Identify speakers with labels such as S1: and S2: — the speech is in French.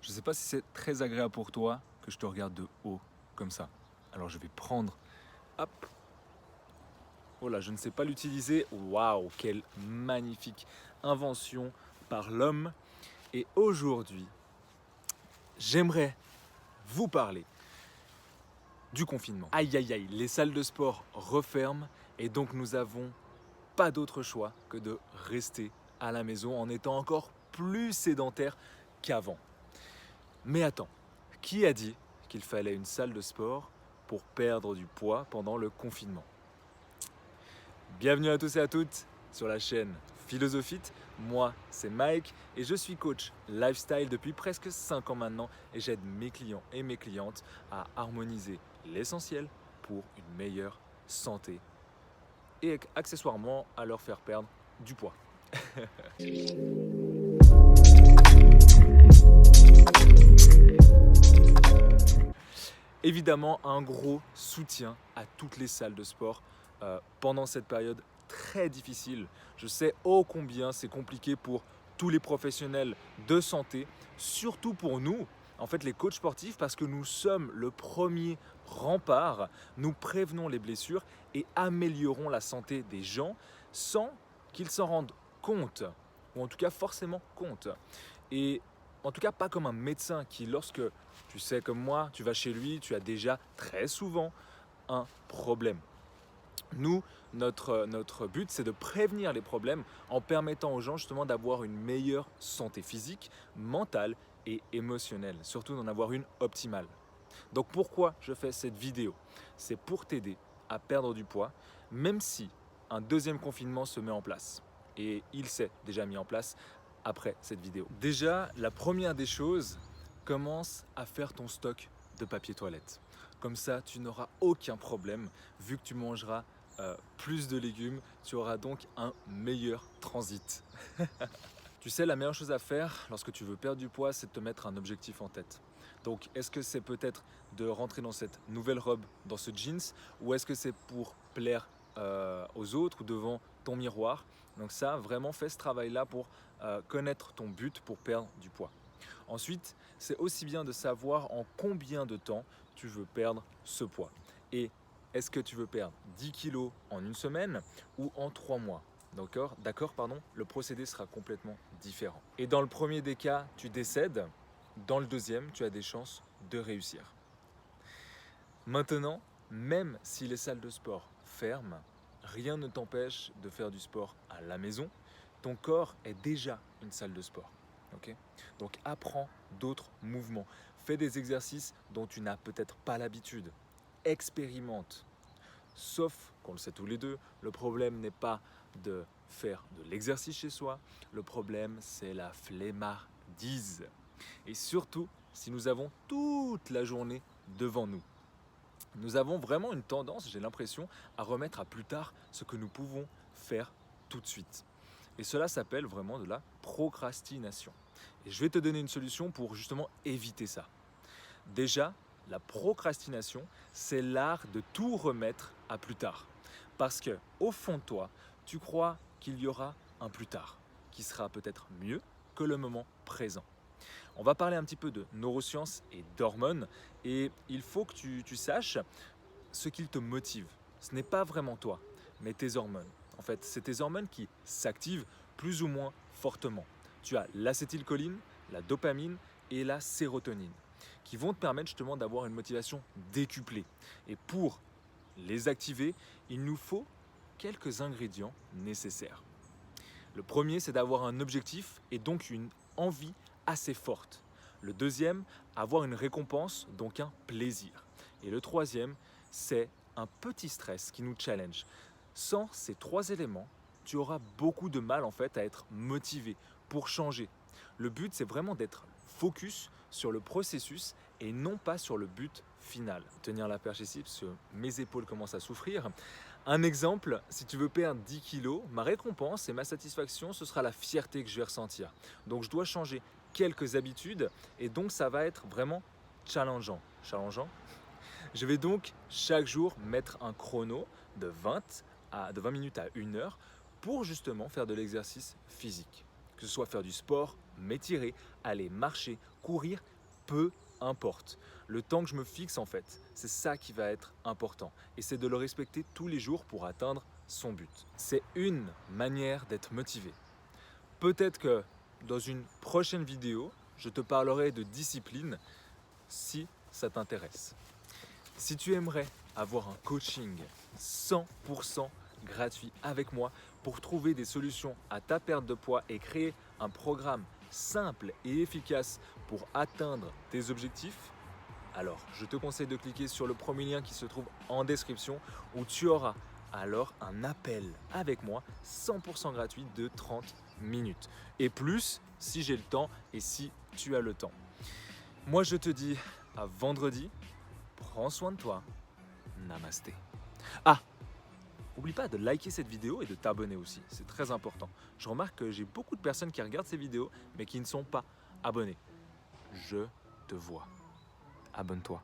S1: Je ne sais pas si c'est très agréable pour toi que je te regarde de haut, comme ça. Alors je vais prendre, hop, oh là, je ne sais pas l'utiliser. Waouh, quelle magnifique invention par l'homme. Et aujourd'hui, j'aimerais vous parler du confinement. Aïe aïe aïe, les salles de sport referment et donc nous avons pas d'autre choix que de rester à la maison en étant encore plus sédentaire qu'avant. Mais attends, qui a dit qu'il fallait une salle de sport pour perdre du poids pendant le confinement? Bienvenue à tous et à toutes sur la chaîne Philosophite. Moi, c'est Mike et je suis coach lifestyle depuis presque 5 ans maintenant et j'aide mes clients et mes clientes à harmoniser l'essentiel pour une meilleure santé et accessoirement à leur faire perdre du poids. Évidemment, un gros soutien à toutes les salles de sport pendant cette période très difficile. Je sais ô combien c'est compliqué pour tous les professionnels de santé, surtout pour nous, en fait les coachs sportifs, parce que nous sommes le premier rempart. Nous prévenons les blessures et améliorons la santé des gens sans qu'ils s'en rendent compte, ou en tout cas forcément compte. Et en tout cas pas comme un médecin qui, lorsque tu sais comme moi, tu vas chez lui, tu as déjà très souvent un problème. Nous, notre but, c'est de prévenir les problèmes en permettant aux gens justement d'avoir une meilleure santé physique, mentale et émotionnelle, surtout d'en avoir une optimale. Donc pourquoi je fais cette vidéo? C'est pour t'aider à perdre du poids, même si un deuxième confinement se met en place. Et il s'est déjà mis en place après cette vidéo. Déjà, la première des choses, commence à faire ton stock de papier toilette. Comme ça, tu n'auras aucun problème vu que tu mangeras plus de légumes, tu auras donc un meilleur transit. Tu sais, la meilleure chose à faire lorsque tu veux perdre du poids, c'est de te mettre un objectif en tête. Donc, est-ce que c'est peut-être de rentrer dans cette nouvelle robe, dans ce jeans, ou est-ce que c'est pour plaire aux autres ou devant ton miroir? Donc ça, vraiment, fais ce travail-là pour connaître ton but pour perdre du poids. Ensuite, c'est aussi bien de savoir en combien de temps tu veux perdre ce poids. Et est-ce que tu veux perdre 10 kilos en une semaine ou en 3 mois? D'accord, le procédé sera complètement différent. Et dans le premier des cas, tu décèdes. Dans le deuxième, tu as des chances de réussir. Maintenant, même si les salles de sport ferment, rien ne t'empêche de faire du sport à la maison. Ton corps est déjà une salle de sport. Okay? Donc apprends d'autres mouvements. Fais des exercices dont tu n'as peut-être pas l'habitude. Expérimente. Sauf qu'on le sait tous les deux, le problème n'est pas de faire de l'exercice chez soi, le problème c'est la flemmardise. Et surtout, si nous avons toute la journée devant nous. Nous avons vraiment une tendance, j'ai l'impression, à remettre à plus tard ce que nous pouvons faire tout de suite. Et cela s'appelle vraiment de la procrastination. Et je vais te donner une solution pour justement éviter ça. Déjà, la procrastination, c'est l'art de tout remettre à plus tard. Parce que, au fond de toi, tu crois qu'il y aura un plus tard, qui sera peut-être mieux que le moment présent. On va parler un petit peu de neurosciences et d'hormones, et il faut que tu saches ce qui te motive. Ce n'est pas vraiment toi, mais tes hormones. En fait, c'est tes hormones qui s'activent plus ou moins fortement. Tu as l'acétylcholine, la dopamine et la sérotonine, qui vont te permettre justement d'avoir une motivation décuplée. Et pour les activer, il nous faut quelques ingrédients nécessaires. Le premier, c'est d'avoir un objectif et donc une envie assez forte. Le deuxième, avoir une récompense, donc un plaisir. Et le troisième, c'est un petit stress qui nous challenge. Sans ces trois éléments, tu auras beaucoup de mal en fait à être motivé pour changer. Le but, c'est vraiment d'être focus sur le processus et non pas sur le but final. Tenir la perche ici parce que mes épaules commencent à souffrir. Un exemple, si tu veux perdre 10 kilos, ma récompense et ma satisfaction, ce sera la fierté que je vais ressentir. Donc je dois changer quelques habitudes et donc ça va être vraiment challengeant. Challengeant. Je vais donc chaque jour mettre un chrono de 20 minutes à 1 heure pour justement faire de l'exercice physique. Que ce soit faire du sport, m'étirer, aller marcher, courir peu importe. Le temps que je me fixe en fait, c'est ça qui va être important. Et c'est de le respecter tous les jours pour atteindre son but. C'est une manière d'être motivé. Peut-être que dans une prochaine vidéo, je te parlerai de discipline si ça t'intéresse. Si tu aimerais avoir un coaching 100% gratuit avec moi pour trouver des solutions à ta perte de poids et créer un programme simple et efficace pour atteindre tes objectifs, alors je te conseille de cliquer sur le premier lien qui se trouve en description où tu auras alors un appel avec moi 100% gratuit de 30 minutes. Et plus si j'ai le temps et si tu as le temps. Moi je te dis à vendredi, prends soin de toi. Namasté. Ah, oublie pas de liker cette vidéo et de t'abonner aussi, c'est très important. Je remarque que j'ai beaucoup de personnes qui regardent ces vidéos mais qui ne sont pas abonnées. Je te vois. Abonne-toi.